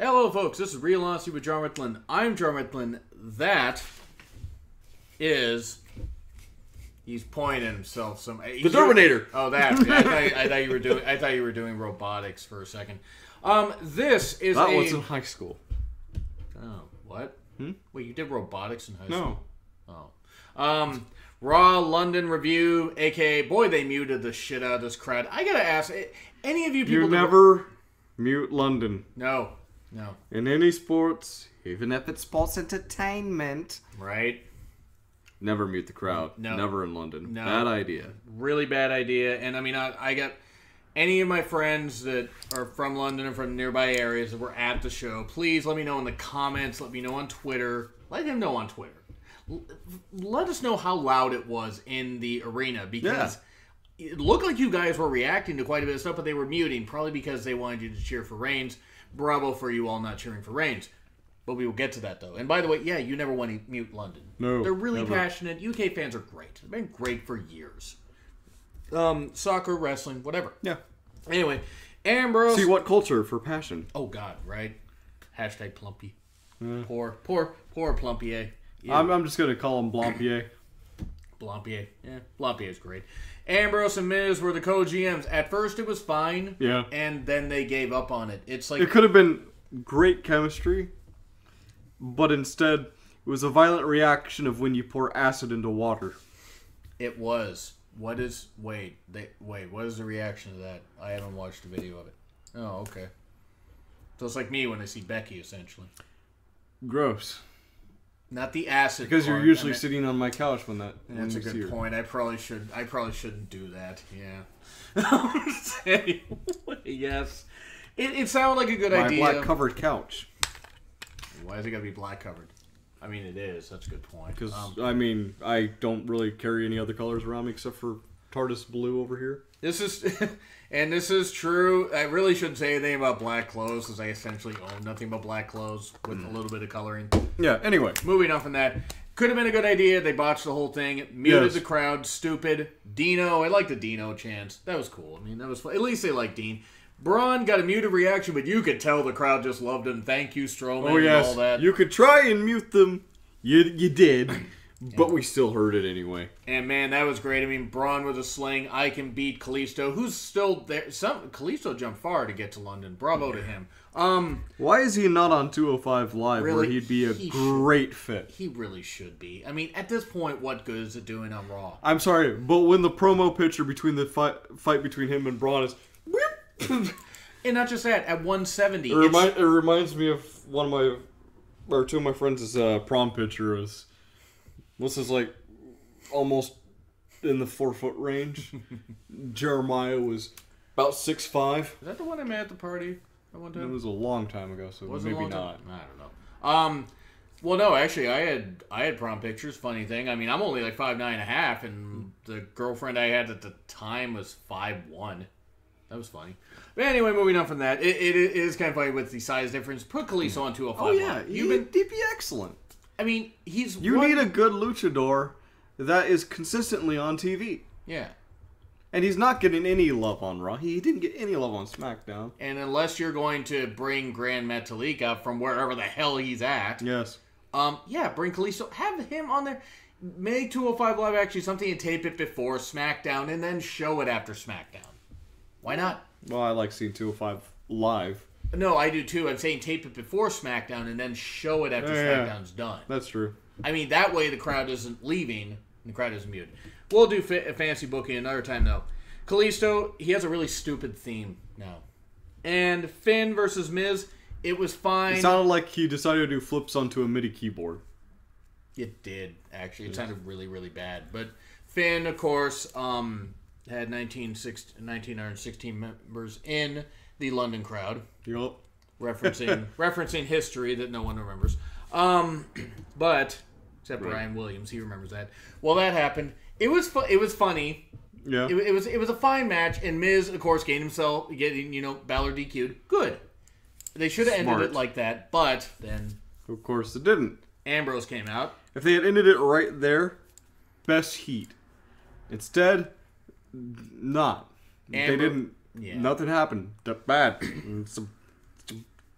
Hello, folks. This is Real Honesty with John Ritlin. I'm John Ritlin. That is... He's pointing at himself. The Terminator. Oh, that. I thought you were doing robotics for a second. This is that was in high school. Oh, what? Hmm? Wait, you did robotics in high No. school? Oh. Raw London review, aka, boy, they muted the shit out of this crowd. I gotta ask, any of you people... You never mute London. No. In any sports, even if it's sports entertainment. Right? Never mute the crowd. No. Never in London. No. Bad idea. Really bad idea. And I mean, I got any of my friends that are from London and from nearby areas that were at the show, please let me know in the comments. Let me know on Twitter. Let him know on Twitter. Let us know how loud it was in the arena, because it looked like you guys were reacting to quite a bit of stuff, but they were muting, probably because they wanted you to cheer for Reigns. Bravo for you all not cheering for Reigns. But we will get to that, though. And by the way, yeah, you never want to mute London. No, they're really never. passionate. UK fans are great. They've been great for years. Soccer, wrestling, whatever. Yeah. Anyway, Ambrose. See what culture for passion. Oh, God, right? Hashtag Plumpy. Poor Plumpier. Yeah. I'm just going to call him Blampier. Blampier. Yeah, Blampier's great. Ambrose and Miz were the co-GMs. At first, it was fine. Yeah. And then they gave up on it. It's like... It could have been great chemistry, but instead, it was a violent reaction of when you pour acid into water. It was. What is... Wait, what is the reaction to that? I haven't watched a video of it. Oh, okay. So it's like me when I see Becky, essentially. Gross. Not the acid Because part. you're usually sitting on my couch when that. That's a when you see good her. point. I probably shouldn't do that. Yeah. Anyway, yes. It sounded like a good idea. My black covered couch. Why is it gotta be black covered? I mean, it is. That's a good point. Because I don't really carry any other colors around me except for TARDIS blue over here. This is true. I really shouldn't say anything about black clothes, because I essentially own nothing but black clothes with a little bit of coloring. Yeah. Anyway, moving on from that, could have been a good idea. They botched the whole thing. Muted the crowd. Stupid. Dino. I like the Dino chants. That was cool. I mean, that was fun. At least they liked Dean. Braun got a muted reaction, but you could tell the crowd just loved him. Thank you, Strowman, and all that. You could try and mute them. You did. But we still heard it anyway. And man, that was great. I mean, Braun with a sling. I can beat Kalisto, who's still there. Kalisto jumped far to get to London. Bravo to him. Why is he not on 205 Live, really, where he'd be a great fit? He really should be. I mean, at this point, what good is it doing on Raw? I'm sorry, but when the promo picture between the fight between him and Braun is... And not just that, at 170... It reminds me of two of my friends' prom picture. This is like almost in the 4-foot range. Jeremiah was about 6'5". Is that the one I met at the party at one time? It was a long time ago, so was maybe not. I don't know. Well, no, actually, I had prom pictures. Funny thing, I mean, I'm only like 5'9.5", and the girlfriend I had at the time was 5'1". That was funny. But anyway, moving on from that, it is kind of funny with the size difference. Put Kalisto on 205. Oh yeah, he'd be excellent. I mean, You need a good luchador that is consistently on TV. Yeah. And he's not getting any love on Raw. He didn't get any love on SmackDown. And unless you're going to bring Gran Metalik from wherever the hell he's at. Yes. Bring Kalisto. Have him on there. Make 205 Live actually something and tape it before SmackDown and then show it after SmackDown. Why not? Well, I like seeing 205 Live. No, I do too. I'm saying tape it before SmackDown and then show it after SmackDown's done. That's true. I mean, that way the crowd isn't leaving and the crowd isn't muted. We'll do fancy booking another time, though. Kalisto, he has a really stupid theme now. And Finn versus Miz, it was fine. It sounded like he decided to do flips onto a MIDI keyboard. It did, actually. It sounded really, really bad. But Finn, of course, had 1,916 members in the London crowd. Yup. Referencing history that no one remembers. But except Brian Williams, he remembers that. Well, that happened. It was funny. Yeah. It was a fine match, and Miz, of course, getting Balor DQ'd. Good. They should have ended it like that, but then of course it didn't. Ambrose came out. If they had ended it right there, best heat. Instead, not. They didn't. Yeah. Nothing happened. Bad. Some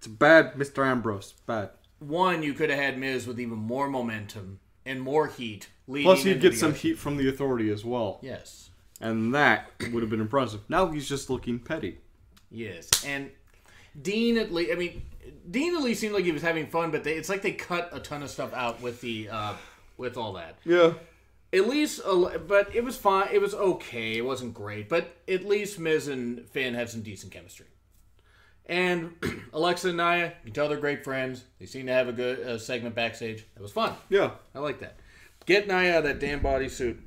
It's bad, Mr. Ambrose. Bad. One, you could have had Miz with even more momentum and more heat. Plus, he'd get some heat from the Authority as well. Yes. And that would have been impressive. Now he's just looking petty. Yes. And Dean at least seemed like he was having fun, but it's like they cut a ton of stuff out with the with all that. Yeah. At least, but it was fine. It was okay. It wasn't great, but at least Miz and Finn had some decent chemistry. And Alexa and Nia, you can tell they're great friends. They seem to have a good segment backstage. It was fun. Yeah. I like that. Get Nia out of that damn bodysuit.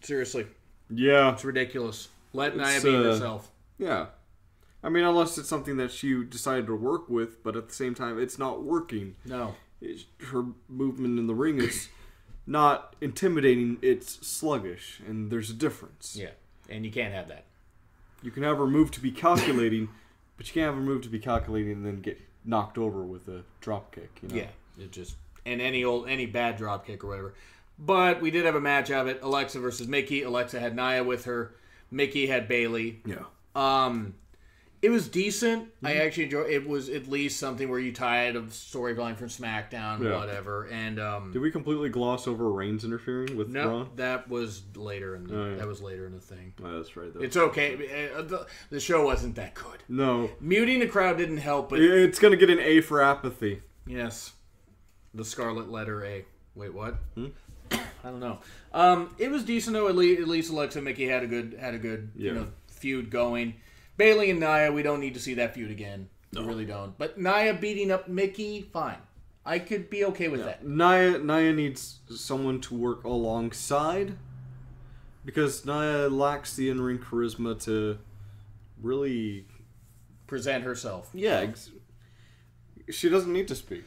Seriously. Yeah. It's ridiculous. Let Nia be herself. Yeah. I mean, unless it's something that she decided to work with, but at the same time, it's not working. No. Her movement in the ring is not intimidating, it's sluggish, and there's a difference. Yeah. And you can't have that. You can have her move to be calculating, but you can't have her move to be calculating and then get knocked over with a drop kick. You know? Yeah. It just... And any bad drop kick or whatever. But we did have a match of it. Alexa versus Mickey. Alexa had Nia with her. Mickey had Bayley. Yeah. It was decent. Mm-hmm. I actually enjoyed it. It was at least something where you tired of storyline from SmackDown, whatever. And did we completely gloss over Reigns interfering with Braun? That was later in that was later in the thing. Oh, that's right. It's okay. The show wasn't that good. No. Muting the crowd didn't help, but it's gonna get an A for apathy. Yes. The scarlet letter A. Wait, what? I don't know. It was decent though. At least Alexa and Mickey had a good feud going. Bayley and Nia, we don't need to see that feud again. No. We really don't. But Nia beating up Mickey, fine. I could be okay with that. Nia needs someone to work alongside because Nia lacks the in-ring charisma to really present herself. Yeah. She doesn't need to speak.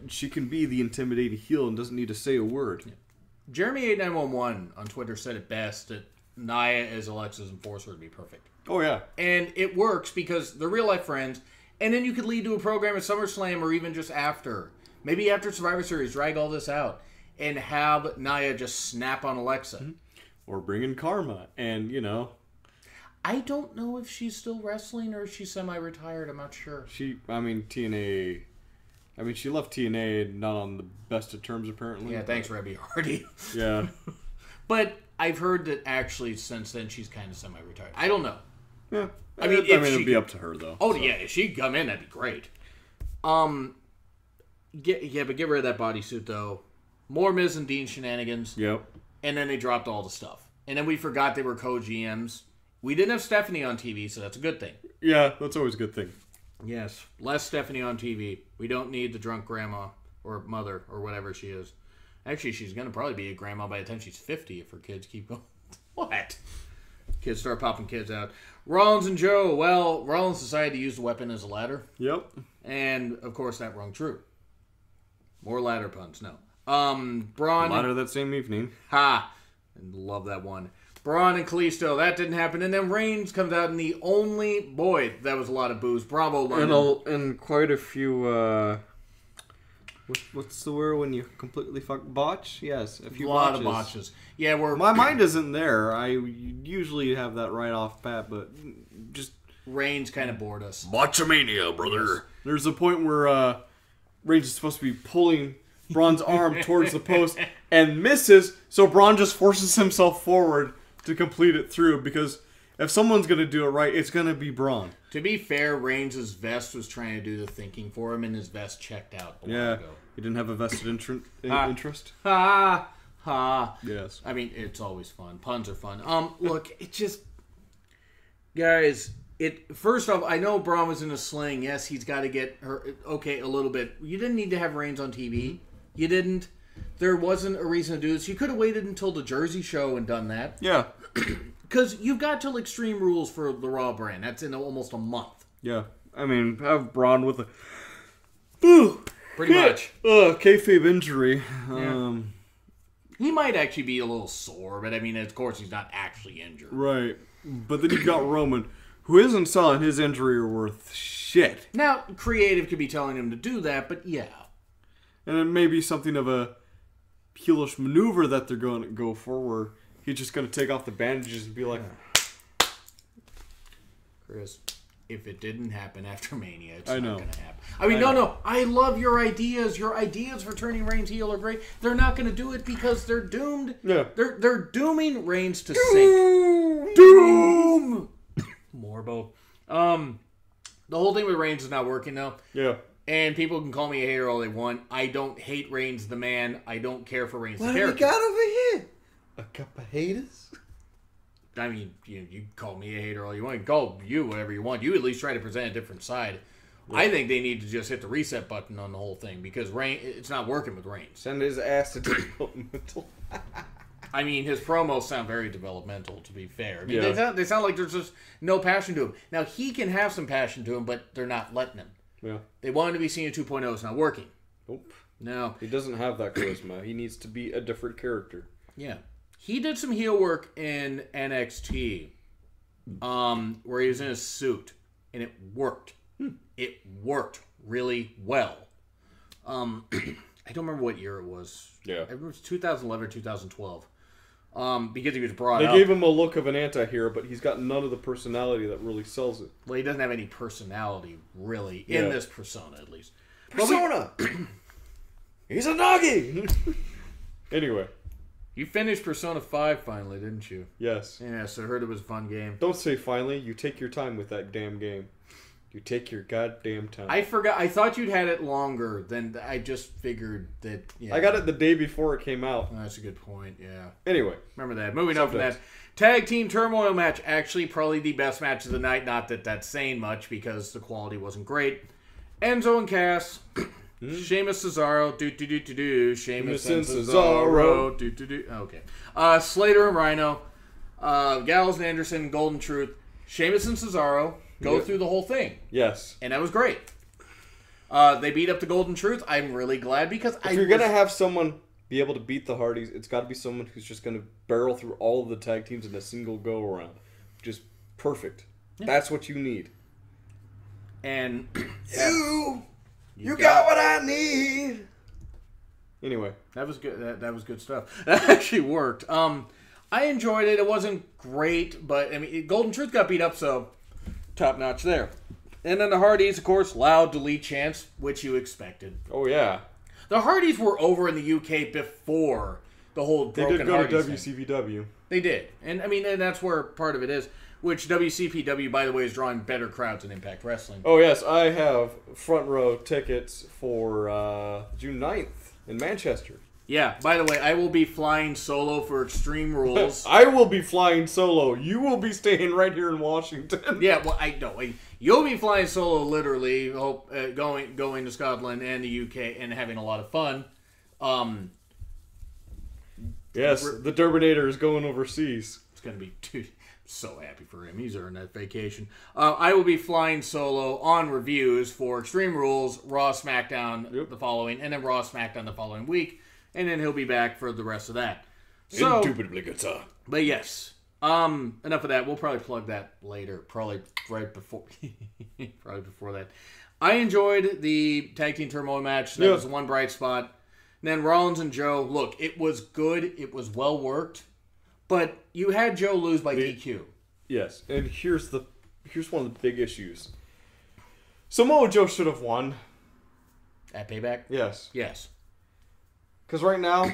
She can be the intimidating heel and doesn't need to say a word. Yeah. Jeremy8911 on Twitter said it best that Nia as Alexa's enforcer would be perfect. Oh, yeah. And it works because they're real-life friends. And then you could lead to a program at SummerSlam or even just after. Maybe after Survivor Series, drag all this out. And have Nia just snap on Alexa. Mm-hmm. Or bring in Karma. And, I don't know if she's still wrestling or if she's semi-retired. I'm not sure. TNA... she left TNA not on the best of terms, apparently. Yeah, thanks, Rebby Hardy. Yeah. But I've heard that actually since then she's kind of semi-retired. I don't know. Yeah. It'd be up to her, though. Oh, so. Yeah, if she'd come in, that'd be great. But get rid of that bodysuit, though. More Miz and Dean shenanigans. Yep. And then they dropped all the stuff. And then we forgot they were co-GMs. We didn't have Stephanie on TV, so that's a good thing. Yeah, that's always a good thing. Yes. Less Stephanie on TV. We don't need the drunk grandma or mother or whatever she is. Actually, she's going to probably be a grandma by the time she's 50 if her kids keep going. What? Kids start popping kids out. Rollins and Joe. Well, Rollins decided to use the weapon as a ladder. Yep. And, of course, that rung true. More ladder puns. No. Braun. Ladder that same evening. Ha! Love that one. Braun and Kalisto. That didn't happen. And then Reigns comes out and the only... Boy, that was a lot of boos. Bravo, London. And quite a few... What's the word when you completely botch? Yes, a few lot of botches. Yeah, my mind isn't there. I usually have that right off bat, but just Reigns kind of bored us. Botchamania, brother. Yes. There's a point where Reigns is supposed to be pulling Braun's arm towards the post and misses, so Braun just forces himself forward to complete it through because if someone's going to do it right, it's going to be Braun. To be fair, Reigns' vest was trying to do the thinking for him, and his vest checked out a while ago. He didn't have a vested interest. Ha! Ha! Yes. I mean, it's always fun. Puns are fun. Look, it just... Guys, first off, I know Braun was in a sling. Yes, he's got to get her... Okay, a little bit. You didn't need to have Reigns on TV. You didn't. There wasn't a reason to do this. You could have waited until the Jersey show and done that. Yeah. Because you've got till Extreme Rules for the Raw brand. That's in almost a month. Yeah. I mean, have Braun with a... Pretty much. Kayfabe injury. Yeah. He might actually be a little sore, but I mean, of course, he's not actually injured. Right. But then you've got Roman, who isn't selling his injury or worth shit. Now, creative could be telling him to do that, but yeah. And it may be something of a heelish maneuver that they're going to go for, where he's just going to take off the bandages and be like... Chris, if it didn't happen after Mania, it's I not know. going to happen. I mean, no. I love your ideas. Your ideas for turning Reigns heel are great. They're not going to do it because they're doomed. Yeah. They're dooming Reigns to sink. Doom! Morbo. The whole thing with Reigns is not working, though. Yeah. And people can call me a hater all they want. I don't hate Reigns the man. I don't care for Reigns the What do we character. got over here? A cup of haters? I mean, you call me a hater all you want. You can call you whatever you want. You at least try to present a different side. Yeah. I think they need to just hit the reset button on the whole thing because it's not working with Reigns. Send his ass to developmental. I mean, his promos sound very developmental, to be fair. I mean, yeah. they sound like there's just no passion to him. Now, he can have some passion to him, but they're not letting him. Yeah. They want him to be seen at 2.0. It's not working. Nope. No. He doesn't have that charisma. He needs to be a different character. Yeah. He did some heel work in NXT where he was in a suit, and it worked. It worked really well. I don't remember what year it was. Yeah. It was 2011 or 2012. Because he was brought They up. gave him a look of an anti-hero, but he's got none of the personality that really sells it. Well, he doesn't have any personality, really, in this persona, at least. Persona! He's a doggy! Anyway. You finished Persona 5 finally, didn't you? Yes. Yeah, so I heard it was a fun game. Don't say finally. You take your time with that damn game. You take your goddamn time. I forgot. I thought you'd had it longer than I just figured that. Yeah. I got it the day before it came out. Oh, that's a good point, yeah. Anyway. Remember that. Moving on from that. Tag Team Turmoil match. Actually, probably the best match of the night. Not that that's saying much because the quality wasn't great. Enzo and Cass. Sheamus, Cesaro. Sheamus and Cesaro. Okay. Slater and Rhino. Gallows and Anderson. Golden Truth. Sheamus and Cesaro. Go through the whole thing. Yes. And that was great. They beat up the Golden Truth. I'm really glad because if you're going to have someone be able to beat the Hardys, it's got to be someone who's just going to barrel through all of the tag teams in a single go-around. Just perfect. Yeah. That's what you need. And you got what I need. Anyway. That was good. That was good stuff. That actually worked. I enjoyed it. It wasn't great, but I mean, Golden Truth got beat up, so top notch there. And then the Hardys, of course, loud delete chants, which you expected. Oh, yeah. The Hardys were over in the UK before the whole Broken Hardys They did go to WCPW. They did. And I mean, and that's where part of it is, which WCPW, by the way, is drawing better crowds than Impact Wrestling. Oh, yes. I have front row tickets for June 9th in Manchester. Yeah. By the way, I will be flying solo for Extreme Rules. I will be flying solo. You will be staying right here in Washington. Yeah, well, I know. You'll be flying solo, literally, going to Scotland and the UK and having a lot of fun. Yes, the Derbmeister is going overseas. It's going to be... Dude, so happy for him. He's earned that vacation. I will be flying solo on reviews for Extreme Rules, Raw, SmackDown the following, and then Raw, SmackDown the following week. And then he'll be back for the rest of that. So, indubitably good sir. But yes. Enough of that. We'll probably plug that later. Probably right before probably before that. I enjoyed the Tag Team Turmoil match. That was one bright spot. And then Rollins and Joe, look, it was good. It was well worked. But you had Joe lose by DQ. Yes. And here's one of the big issues. Samoa Joe should have won. At Payback? Yes. Yes. Because right now,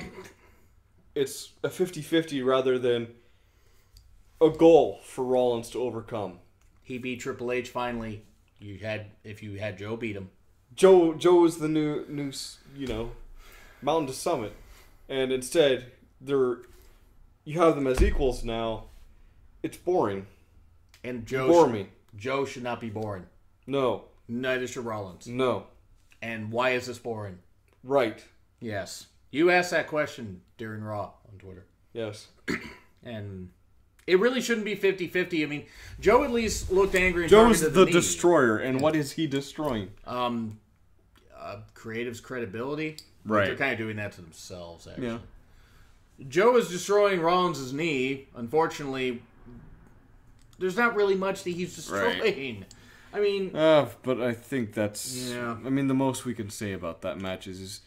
it's a 50-50 rather than a goal for Rollins to overcome. He beat Triple H finally. If you had Joe beat him. Joe is the new mountain to summit. And instead, you have them as equals now. It's boring. And Joe bore me. Joe should not be boring. No. Neither should Rollins. No. And why is this boring? Right. Yes. You asked that question during Raw on Twitter. Yes. And it really shouldn't be 50-50. I mean, Joe at least looked angry. And Joe's the destroyer, and what is he destroying? Creative's credibility. Right. They're kind of doing that to themselves, actually. Yeah. Joe is destroying Rollins' knee. Unfortunately, there's not really much that he's destroying. Right. I mean... but I think that's... Yeah. I mean, the most we can say about that match is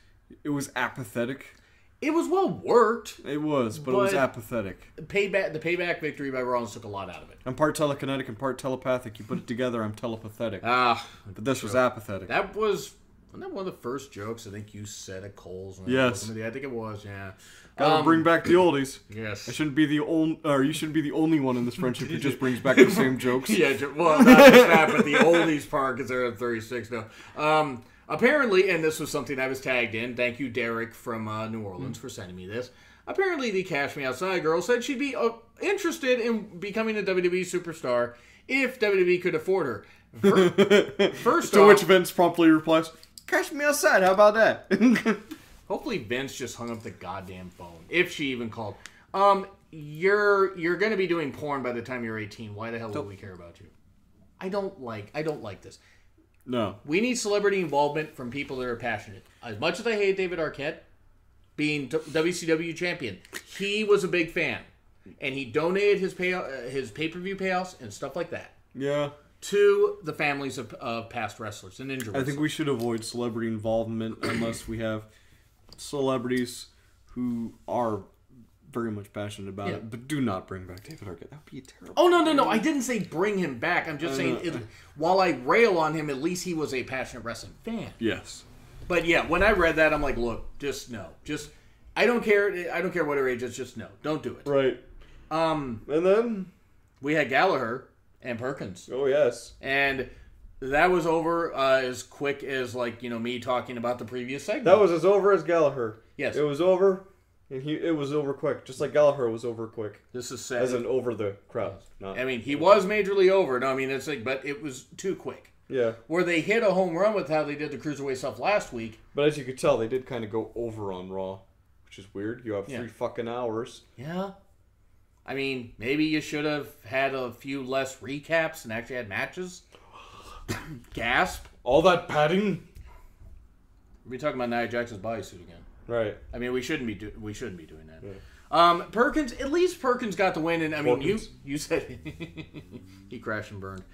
it was apathetic. It was well worked. It was, but it was apathetic. The payback victory by Rollins took a lot out of it. I'm part telekinetic and part telepathic. You put it together, I'm telepathetic. But this was apathetic. Wasn't that one of the first jokes I think you said at Cole's? Yes. I think it was, yeah. Gotta bring back the oldies. Yes. You shouldn't be the only one in this friendship who just brings back the same jokes. Yeah, well, not just that, but the oldies part, because they're at 36 now. Apparently, and this was something I was tagged in, thank you, Derek from New Orleans, for sending me this. Apparently, the Cash Me Outside girl said she'd be interested in becoming a WWE superstar if WWE could afford her. First to off, which Vince promptly replies, "Cash me outside, how about that?" Hopefully Vince just hung up the goddamn phone, if she even called. You're going to be doing porn by the time you're 18. Why the hell would we care about you? I don't like this. No. We need celebrity involvement from people that are passionate. As much as I hate David Arquette being WCW champion, he was a big fan. And he donated his pay-per-view payouts and stuff like that. Yeah. To the families of past wrestlers and injured wrestlers. I think we should avoid celebrity involvement unless we have celebrities who are very much passionate about it. But do not bring back David Arquette. That would be terrible. Oh, no. I didn't say bring him back. I'm just saying, while I rail on him, at least he was a passionate wrestling fan. Yes. But yeah, when I read that, I'm like, look, just no. I don't care what her age is, just no. Don't do it. Right. And then? We had Gallagher and Perkins. Oh, yes. And that was over as quick as, me talking about the previous segment. That was as over as Gallagher. Yes. It was over, and it was over quick, just like Gallagher was over quick. This is sad. As in over the crowd. He was majorly over. No, it's but it was too quick. Yeah. Where they hit a home run with how they did the Cruiserweight stuff last week. But as you could tell, they did kind of go over on Raw, which is weird. You have 3 fucking hours. Yeah. Maybe you should have had a few less recaps and actually had matches. Gasp. All that padding. We're talking about Nia Jax's bodysuit again. Right. We shouldn't be doing that. Yeah. Perkins, at least Perkins got the win, and you said he crashed and burned.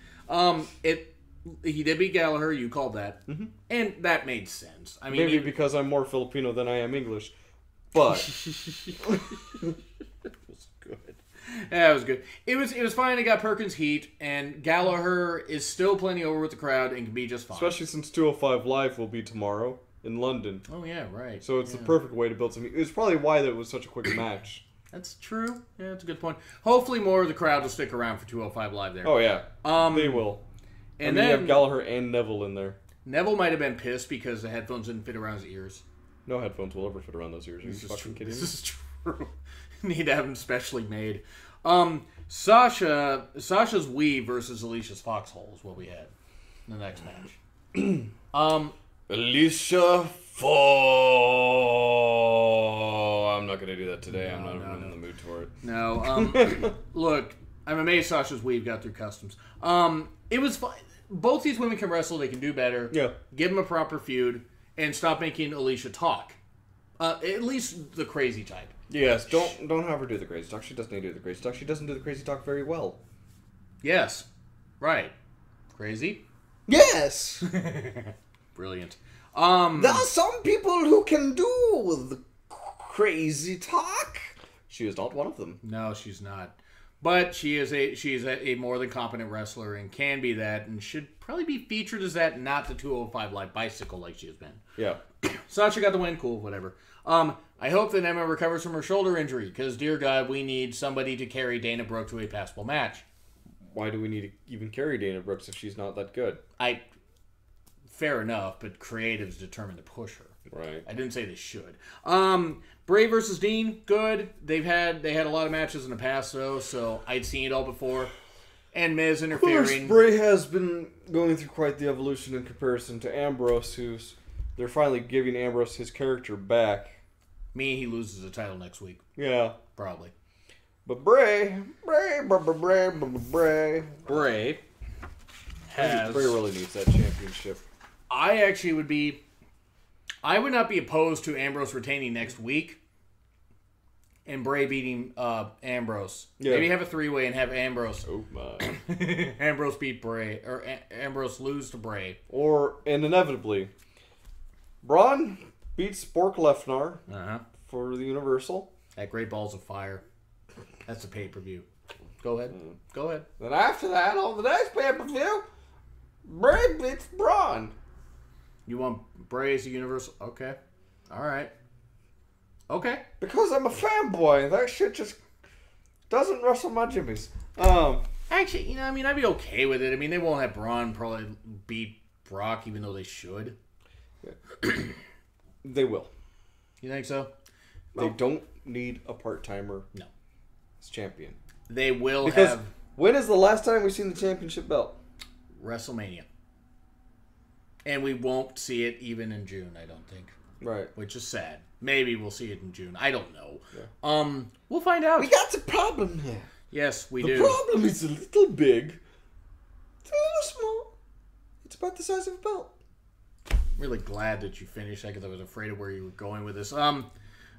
He did beat Gallagher. You called that, and that made sense. Maybe because I'm more Filipino than I am English, but it was good. Yeah, it was good. It was fine. It got Perkins heat, and Gallagher is still plenty over with the crowd and can be just fine. Especially since 205 Live will be tomorrow in London. Oh yeah, right. So it's the perfect way to build something. It was probably why that was such a quick match. That's true. Yeah, that's a good point. Hopefully more of the crowd will stick around for 205 Live there. Oh yeah, they will. And then you have Gallagher and Neville in there. Neville might have been pissed because the headphones didn't fit around his ears. No headphones will ever fit around those ears. Are you fucking kidding me? This is true. Need to have them specially made. Sasha's weave versus Alicia's foxhole is what we had in the next match. Alicia I'm not gonna do that today. I'm not in the mood for it. No. Look, I'm amazed Sasha's weave got through customs. It was fine. Both these women can wrestle. They can do better. Yeah. Give them a proper feud and stop making Alicia talk. At least the crazy type. Yes. Don't have her do the crazy talk. She doesn't need to do the crazy talk. She doesn't do the crazy talk very well. Yes. Right. Crazy? Yes. Brilliant. There are some people who can do the crazy talk. She is not one of them. No, she's not. But she is a more than competent wrestler and can be that and should probably be featured as that, not the 205 Live bicycle like she has been. Yeah. Sasha got the win. Cool, whatever. I hope that Emma recovers from her shoulder injury because, dear God, we need somebody to carry Dana Brooke to a passable match. Why do we need to even carry Dana Brooks if she's not that good? Fair enough, but creative's determined to push her. Right. I didn't say they should. Bray versus Dean, good. They had a lot of matches in the past though, so I'd seen it all before. And Miz interfering. Of course, Bray has been going through quite the evolution in comparison to Ambrose, they're finally giving Ambrose his character back. He loses the title next week. Yeah. Probably. But Bray really needs that championship. I would not be opposed to Ambrose retaining next week and Bray beating Ambrose. Yeah. Maybe have a 3-way and have Ambrose. Oh my. Ambrose beat Bray, or Ambrose lose to Bray. And inevitably, Braun beats Bork Lefnar for the Universal. At Great Balls of Fire. That's a pay-per-view. Go ahead. Go ahead. Then after that, on the next pay-per-view, Bray beats Braun. You want Bray as a Universal? Okay. All right. Okay. Because I'm a fanboy. That shit just doesn't rustle my jimmies. Actually, you know, I mean, I'd be okay with it. I mean, they won't have Braun probably beat Brock, even though they should. They will. You think so? They don't need a part-timer. No. As champion. They will because have... when is the last time we've seen the championship belt? WrestleMania. And we won't see it even in June, I don't think. Right. Which is sad. Maybe we'll see it in June. I don't know. Yeah. We'll find out. We got a problem here. Yes, we do. do. The problem is a little big. It's a little small. It's about the size of a belt. I'm really glad that you finished that because I was afraid of where you were going with this.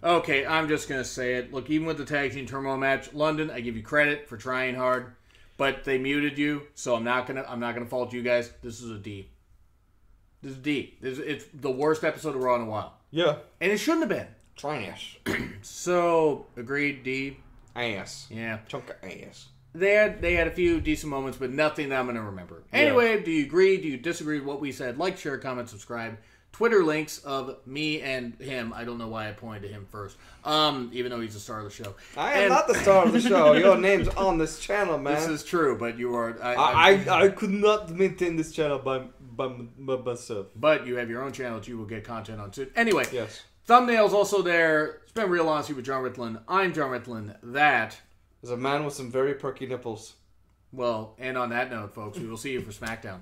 Okay, I'm just going to say it. Look, even with the tag team turmoil match, London, I give you credit for trying hard, but they muted you, so I'm not gonna fault you guys. This is a D. This is a D. It's the worst episode of Raw in a while. Yeah. And it shouldn't have been. Trash. So, agreed, D. Ass. Yeah. Chunk of ass. They had a few decent moments, but nothing that I'm going to remember. Anyway, Do you agree? Do you disagree with what we said? Like, share, comment, subscribe. Twitter links of me and him. I don't know why I pointed to him first, even though he's the star of the show. I am not the star of the show. Your name's on this channel, man. This is true, but you are... I could not maintain this channel by myself. But you have your own channel that you will get content on soon. Anyway, yes. Thumbnails also there. Spend real honesty with John Ritlin. I'm John Ritlin. That is a man with some very perky nipples. Well, and on that note, folks, we will see you for SmackDown.